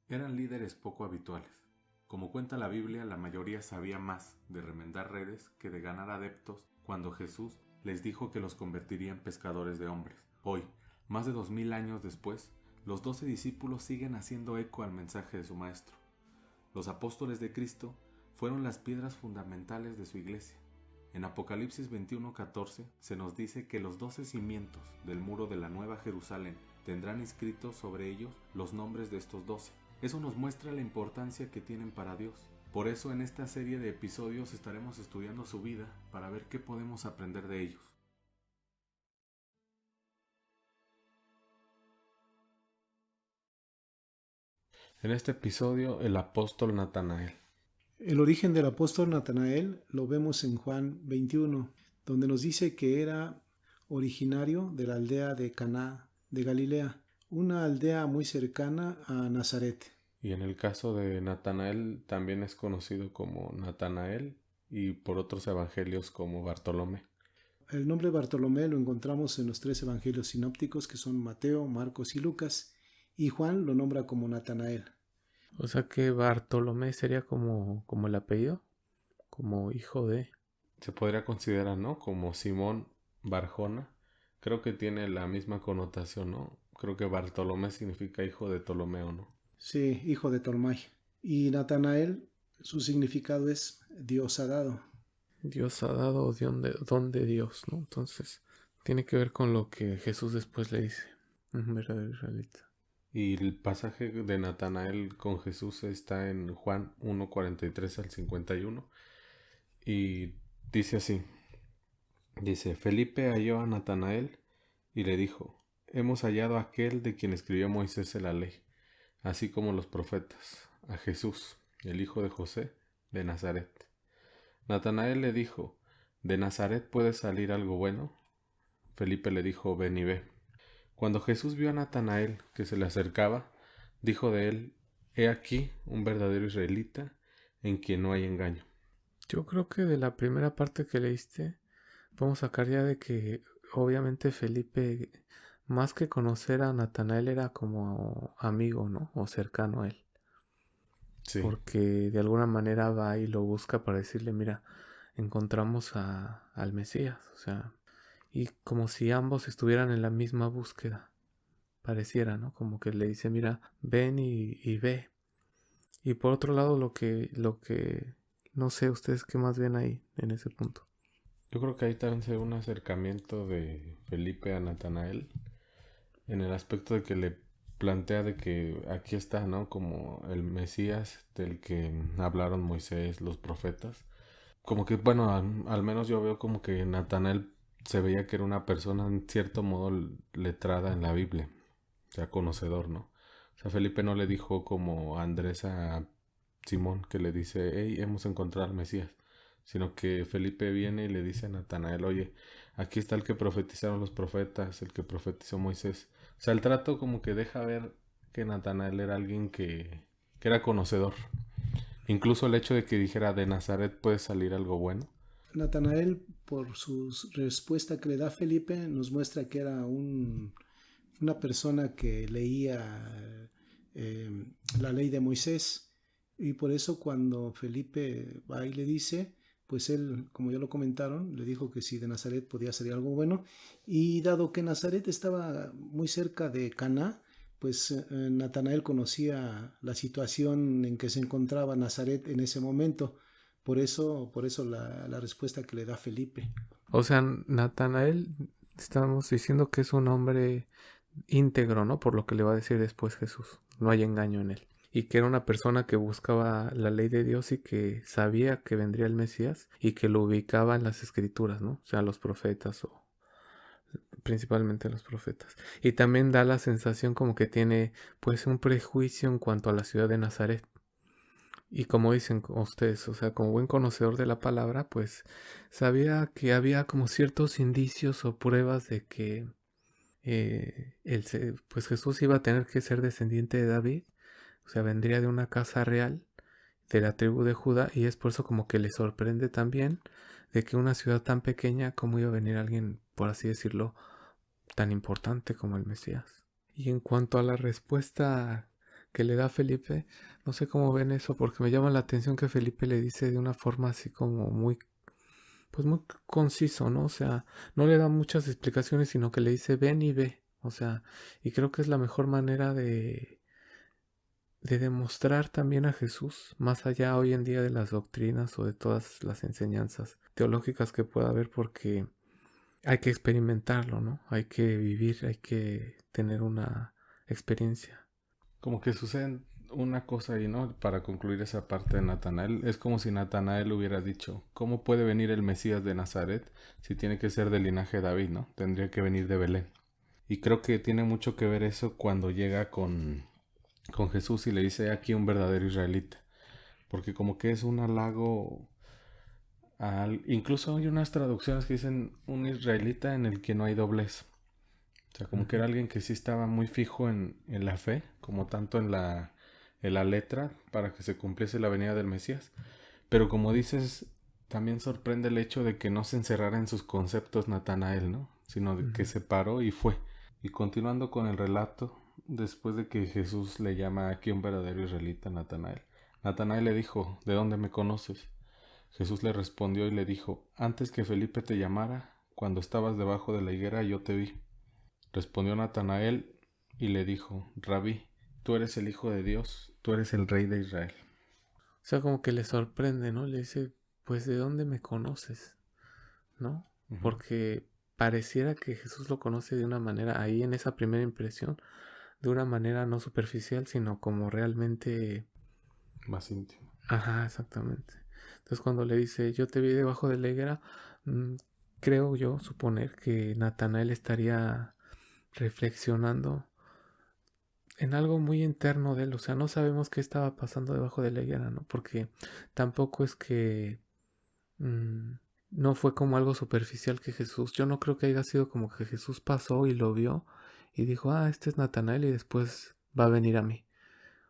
Eran líderes poco habituales. Como cuenta la Biblia, la mayoría sabía más de remendar redes que de ganar adeptos cuando Jesús les dijo que los convertiría en pescadores de hombres. Hoy, más de 2000 años después, los 12 discípulos siguen haciendo eco al mensaje de su maestro. Los apóstoles de Cristo fueron las piedras fundamentales de su iglesia. En Apocalipsis 21:14 se nos dice que los 12 cimientos del muro de la Nueva Jerusalén tendrán inscritos sobre ellos los nombres de estos 12. Eso nos muestra la importancia que tienen para Dios. Por eso en esta serie de episodios estaremos estudiando su vida para ver qué podemos aprender de ellos. En este episodio, el apóstol Natanael. El origen del apóstol Natanael lo vemos en Juan 21, donde nos dice que era originario de la aldea de Caná de Galilea, una aldea muy cercana a Nazaret. Y en el caso de Natanael también es conocido como Natanael y por otros evangelios como Bartolomé. El nombre Bartolomé lo encontramos en los 3 evangelios sinópticos que son Mateo, Marcos y Lucas, y Juan lo nombra como Natanael. O sea que Bartolomé sería como el apellido, como hijo de... Se podría considerar, ¿no? Como Simón Barjona. Creo que tiene la misma connotación, ¿no? Creo que Bartolomé significa hijo de Ptolomeo, ¿no? Sí, hijo de Tolmai. Y Natanael, su significado es Dios ha dado. Dios ha dado don de Dios, ¿no? Entonces, tiene que ver con lo que Jesús después le dice, un verdadero israelita. Y el pasaje de Natanael con Jesús está en Juan 1:43 al 51. Y dice así. Dice, Felipe halló a Natanael y le dijo, hemos hallado a aquel de quien escribió Moisés en la ley, así como los profetas, a Jesús, el hijo de José, de Nazaret. Natanael le dijo, ¿de Nazaret puede salir algo bueno? Felipe le dijo, ven y ve. Cuando Jesús vio a Natanael que se le acercaba, dijo de él, he aquí un verdadero israelita en quien no hay engaño. Yo creo que de la primera parte que leíste, podemos sacar ya de que obviamente Felipe, más que conocer a Natanael, era como amigo, ¿no? O cercano a él. Sí. Porque de alguna manera va y lo busca para decirle, mira, encontramos al Mesías, o sea, y como si ambos estuvieran en la misma búsqueda, pareciera, ¿no? Como que le dice, mira, ven y ve. Y por otro lado, no sé ustedes qué más ven ahí en ese punto. Yo creo que ahí también se ve un acercamiento de Felipe a Natanael en el aspecto de que le plantea de que aquí está, ¿no? Como el Mesías del que hablaron Moisés, los profetas. Como que, bueno, al menos yo veo como que Natanael se veía que era una persona en cierto modo letrada en la Biblia, o sea, conocedor, ¿no? O sea, Felipe no le dijo como a Andrés a Simón que le dice, hey, hemos encontrado al Mesías, sino que Felipe viene y le dice a Natanael, oye, aquí está el que profetizaron los profetas, el que profetizó Moisés. O sea, el trato como que deja ver que Natanael era alguien que era conocedor. Incluso el hecho de que dijera de Nazaret puede salir algo bueno. Natanael, por su respuesta que le da Felipe, nos muestra que era una persona que leía la ley de Moisés, y por eso cuando Felipe va y le dice, pues él, como ya lo comentaron, le dijo que si de Nazaret podía salir algo bueno, y dado que Nazaret estaba muy cerca de Caná, pues Natanael conocía la situación en que se encontraba Nazaret en ese momento. Por eso la respuesta que le da Felipe. O sea, Natanael, estamos diciendo que es un hombre íntegro, ¿no? Por lo que le va a decir después Jesús. No hay engaño en él. Y que era una persona que buscaba la ley de Dios y que sabía que vendría el Mesías y que lo ubicaba en las escrituras, ¿no? O sea, los profetas o principalmente los profetas. Y también da la sensación como que tiene pues un prejuicio en cuanto a la ciudad de Nazaret. Y como dicen ustedes, o sea, como buen conocedor de la palabra, pues sabía que había como ciertos indicios o pruebas de que pues Jesús iba a tener que ser descendiente de David, o sea, vendría de una casa real de la tribu de Judá, y es por eso como que le sorprende también de que una ciudad tan pequeña, como iba a venir alguien, por así decirlo, tan importante como el Mesías. Y en cuanto a la respuesta que le da a Felipe. No sé cómo ven eso, porque me llama la atención que Felipe le dice de una forma así como muy, pues muy conciso, ¿no? O sea, no le da muchas explicaciones, sino que le dice ven y ve. O sea, y creo que es la mejor manera de demostrar también a Jesús, más allá hoy en día de las doctrinas o de todas las enseñanzas teológicas que pueda haber, porque hay que experimentarlo, ¿no? Hay que vivir, hay que tener una experiencia. Como que sucede una cosa ahí, ¿no? Para concluir esa parte de Natanael, es como si Natanael hubiera dicho, ¿cómo puede venir el Mesías de Nazaret si tiene que ser del linaje de David, ¿no? Tendría que venir de Belén. Y creo que tiene mucho que ver eso cuando llega con Jesús y le dice aquí un verdadero israelita. Porque como que es un halago incluso hay unas traducciones que dicen un israelita en el que no hay doblez. O sea, como que era alguien que sí estaba muy fijo en la fe, como tanto en la letra, para que se cumpliese la venida del Mesías. Pero como dices, también sorprende el hecho de que no se encerrara en sus conceptos Natanael, ¿no? Sino de que se paró y fue. Y continuando con el relato, después de que Jesús le llama aquí un verdadero israelita, Natanael, Natanael le dijo, ¿de dónde me conoces? Jesús le respondió y le dijo, antes que Felipe te llamara, cuando estabas debajo de la higuera yo te vi. Respondió Natanael y le dijo, Rabí, tú eres el Hijo de Dios, tú eres el Rey de Israel. O sea, como que le sorprende, ¿no? Le dice, pues ¿de dónde me conoces? ¿No? Ujú. Porque pareciera que Jesús lo conoce de una manera, ahí en esa primera impresión, de una manera no superficial, sino como realmente... Más íntimo. Ajá, exactamente. Entonces cuando le dice, yo te vi debajo de la higuera, mm, creo yo suponer que Natanael estaría reflexionando en algo muy interno de él. O sea, no sabemos qué estaba pasando debajo de la higuera, ¿no? Porque tampoco es que mm, no fue como algo superficial que Jesús. Yo no creo que haya sido como que Jesús pasó y lo vio y dijo, ah, este es Natanael y después va a venir a mí.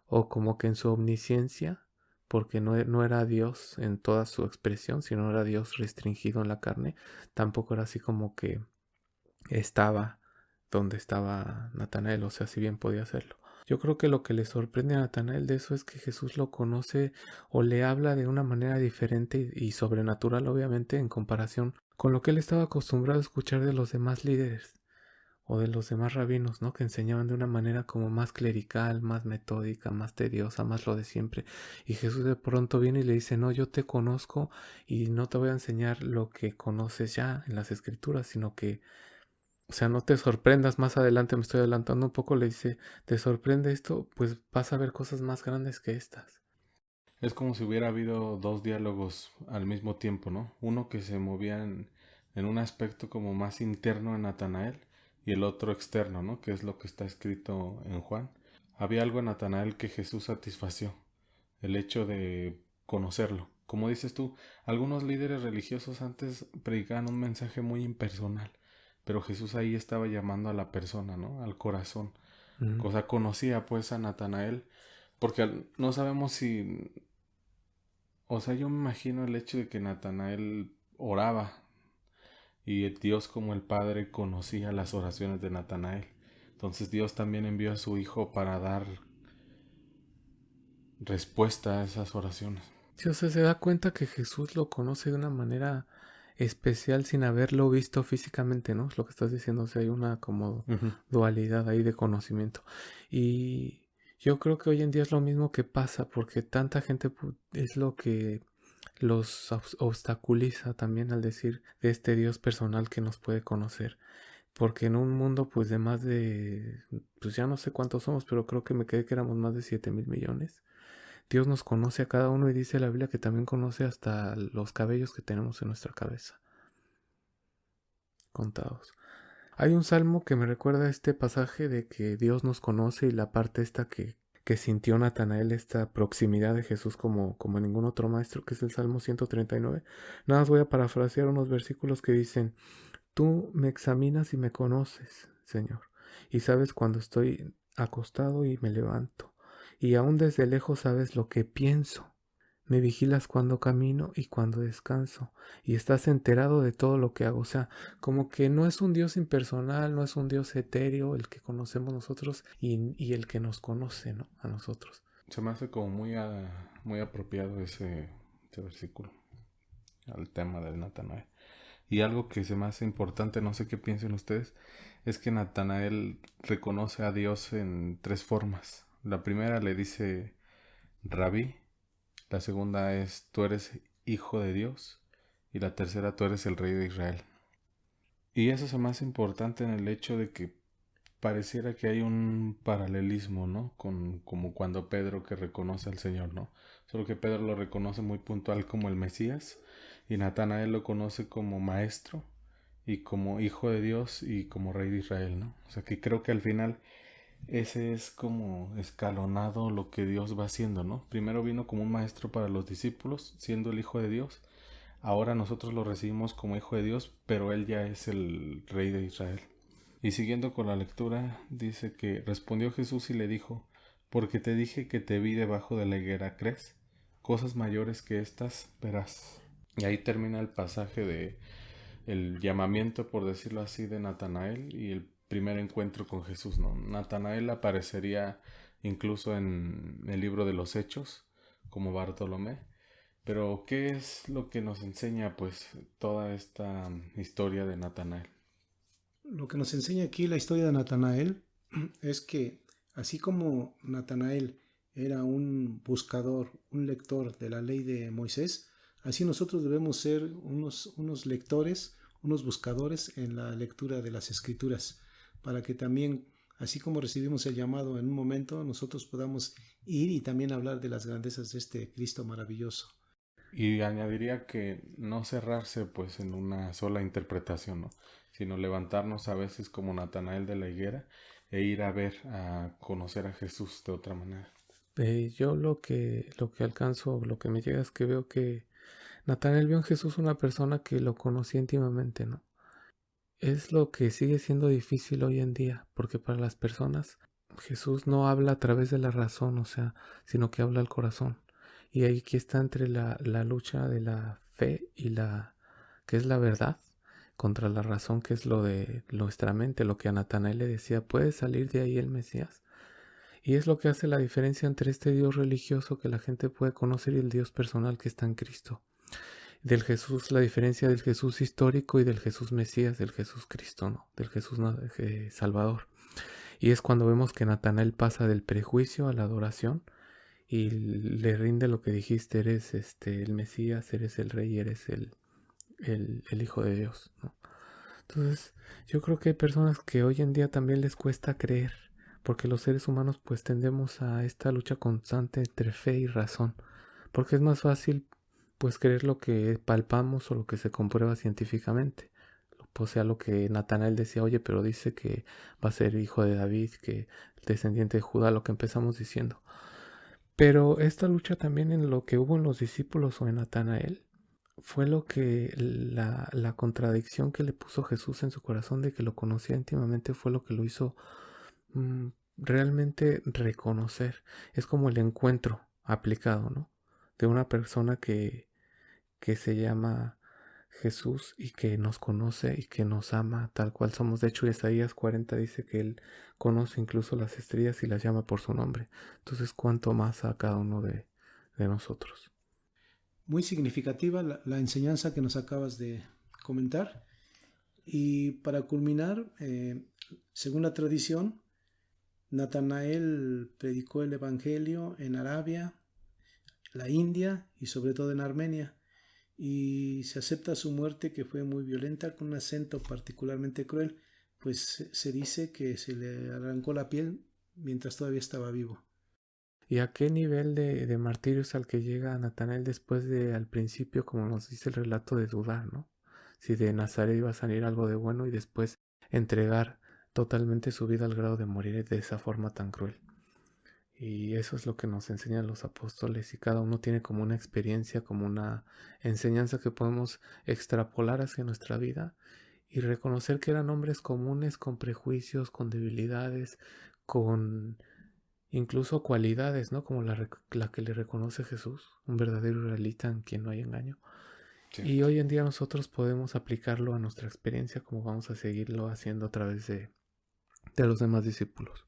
O como que en su omnisciencia, porque no era Dios en toda su expresión, sino era Dios restringido en la carne, tampoco era así como que estaba donde estaba Natanael, o sea, si bien podía hacerlo. Yo creo que lo que le sorprende a Natanael de eso es que Jesús lo conoce o le habla de una manera diferente y sobrenatural, obviamente, en comparación con lo que él estaba acostumbrado a escuchar de los demás líderes o de los demás rabinos, ¿no? Que enseñaban de una manera como más clerical, más metódica, más tediosa, más lo de siempre. Y Jesús de pronto viene y le dice, no, yo te conozco y no te voy a enseñar lo que conoces ya en las escrituras, sino que, o sea, no te sorprendas, más adelante me estoy adelantando un poco, le dice, ¿te sorprende esto? Pues vas a ver cosas más grandes que estas. Es como si hubiera habido dos diálogos al mismo tiempo, ¿no? Uno que se movía en un aspecto como más interno en Natanael y el otro externo, ¿no? Que es lo que está escrito en Juan. Había algo en Natanael que Jesús satisfació, el hecho de conocerlo. Como dices tú, algunos líderes religiosos antes predicaban un mensaje muy impersonal, pero Jesús ahí estaba llamando a la persona, ¿no? Al corazón. Ujú. O sea, conocía pues a Natanael, porque no sabemos si, o sea, yo me imagino el hecho de que Natanael oraba y Dios como el Padre conocía las oraciones de Natanael. Entonces Dios también envió a su Hijo para dar respuesta a esas oraciones. Sí, o sea, se da cuenta que Jesús lo conoce de una manera especial sin haberlo visto físicamente, ¿no? Es lo que estás diciendo, o sea, hay una como Ujú. dualidad ahí de conocimiento. Y yo creo que hoy en día es lo mismo que pasa, porque tanta gente es lo que los obstaculiza también al decir de este Dios personal que nos puede conocer. Porque en un mundo pues de más de, pues ya no sé cuántos somos, pero creo que me quedé que éramos más de 7,000,000,000. Dios nos conoce a cada uno y dice la Biblia que también conoce hasta los cabellos que tenemos en nuestra cabeza, contados. Hay un salmo que me recuerda este pasaje de que Dios nos conoce y la parte esta que sintió Natanael, esta proximidad de Jesús como ningún otro maestro, que es el Salmo 139. Nada más voy a parafrasear unos versículos que dicen, tú me examinas y me conoces, Señor, y sabes cuando estoy acostado y me levanto, y aún desde lejos sabes lo que pienso. Me vigilas cuando camino y cuando descanso, y estás enterado de todo lo que hago. O sea, como que no es un Dios impersonal, no es un Dios etéreo el que conocemos nosotros y el que nos conoce, ¿no? A nosotros. Se me hace como muy apropiado ese versículo al tema del Natanael. Y algo que se me hace importante, no sé qué piensen ustedes, es que Natanael reconoce a Dios en tres formas. La primera le dice Rabí, la segunda es tú eres hijo de Dios y la tercera tú eres el rey de Israel. Y eso se me hace importante en el hecho de que pareciera que hay un paralelismo, ¿no? Como cuando Pedro que reconoce al Señor, ¿no? Solo que Pedro lo reconoce muy puntual como el Mesías y Natanael lo conoce como maestro y como hijo de Dios y como rey de Israel, ¿no? O sea que creo que al final ese es como escalonado lo que Dios va haciendo, ¿no? Primero vino como un maestro para los discípulos, siendo el hijo de Dios. Ahora nosotros lo recibimos como hijo de Dios, pero él ya es el rey de Israel. Y siguiendo con la lectura, dice que respondió Jesús y le dijo, porque te dije que te vi debajo de la higuera, ¿crees? Cosas mayores que estas verás. Y ahí termina el pasaje de el llamamiento, por decirlo así, de Natanael y el primer encuentro con Jesús, ¿no? Natanael aparecería incluso en el libro de los Hechos, como Bartolomé. Pero, ¿qué es lo que nos enseña, pues, toda esta historia de Natanael? Lo que nos enseña aquí la historia de Natanael es que así como Natanael era un buscador, un lector de la ley de Moisés, así nosotros debemos ser unos lectores, unos buscadores en la lectura de las escrituras, para que también, así como recibimos el llamado en un momento, nosotros podamos ir y también hablar de las grandezas de este Cristo maravilloso. Y añadiría que no cerrarse pues en una sola interpretación, ¿no? Sino levantarnos a veces como Natanael de la higuera e ir a ver, a conocer a Jesús de otra manera. Yo lo que alcanzo, lo que me llega es que veo que Natanael vio en Jesús una persona que lo conocía íntimamente, ¿no? Es lo que sigue siendo difícil hoy en día, porque para las personas Jesús no habla a través de la razón, o sea, sino que habla al corazón. Y ahí aquí está entre la lucha de la fe y que es la verdad, contra la razón, que es lo de nuestra mente, lo que a Natanael le decía, ¿puede salir de ahí el Mesías? Y es lo que hace la diferencia entre este Dios religioso que la gente puede conocer y el Dios personal que está en Cristo. Del Jesús, la diferencia del Jesús histórico y del Jesús Mesías, del Jesús Cristo, ¿no? Del Jesús Salvador. Y es cuando vemos que Natanael pasa del prejuicio a la adoración y le rinde lo que dijiste, eres el Mesías, eres el Rey, eres el Hijo de Dios, ¿no? Entonces, yo creo que hay personas que hoy en día también les cuesta creer, porque los seres humanos pues tendemos a esta lucha constante entre fe y razón, porque es más fácil pues creer lo que palpamos o lo que se comprueba científicamente. O sea, lo que Natanael decía, oye, pero dice que va a ser hijo de David, que descendiente de Judá, lo que empezamos diciendo. Pero esta lucha también en lo que hubo en los discípulos o en Natanael fue lo que la contradicción que le puso Jesús en su corazón de que lo conocía íntimamente fue lo que lo hizo realmente reconocer. Es como el encuentro aplicado, ¿no? De una persona que se llama Jesús y que nos conoce y que nos ama tal cual somos. De hecho, Isaías 40 dice que Él conoce incluso las estrellas y las llama por su nombre. Entonces, ¿cuánto más a cada uno de nosotros? Muy significativa la enseñanza que nos acabas de comentar. Y para culminar, según la tradición, Natanael predicó el Evangelio en Arabia, la India y sobre todo en Armenia. Y se acepta su muerte, que fue muy violenta, con un acento particularmente cruel, pues se dice que se le arrancó la piel mientras todavía estaba vivo. ¿Y a qué nivel de martirio es al que llega Natanael después de, al principio, como nos dice el relato, de dudar, ¿no? Si de Nazaret iba a salir algo de bueno y después entregar totalmente su vida al grado de morir de esa forma tan cruel. Y eso es lo que nos enseñan los apóstoles y cada uno tiene como una experiencia, como una enseñanza que podemos extrapolar hacia nuestra vida y reconocer que eran hombres comunes con prejuicios, con debilidades, con incluso cualidades, ¿no? Como la que le reconoce Jesús, un verdadero israelita en quien no hay engaño. Cierto. Y hoy en día nosotros podemos aplicarlo a nuestra experiencia como vamos a seguirlo haciendo a través de los demás discípulos.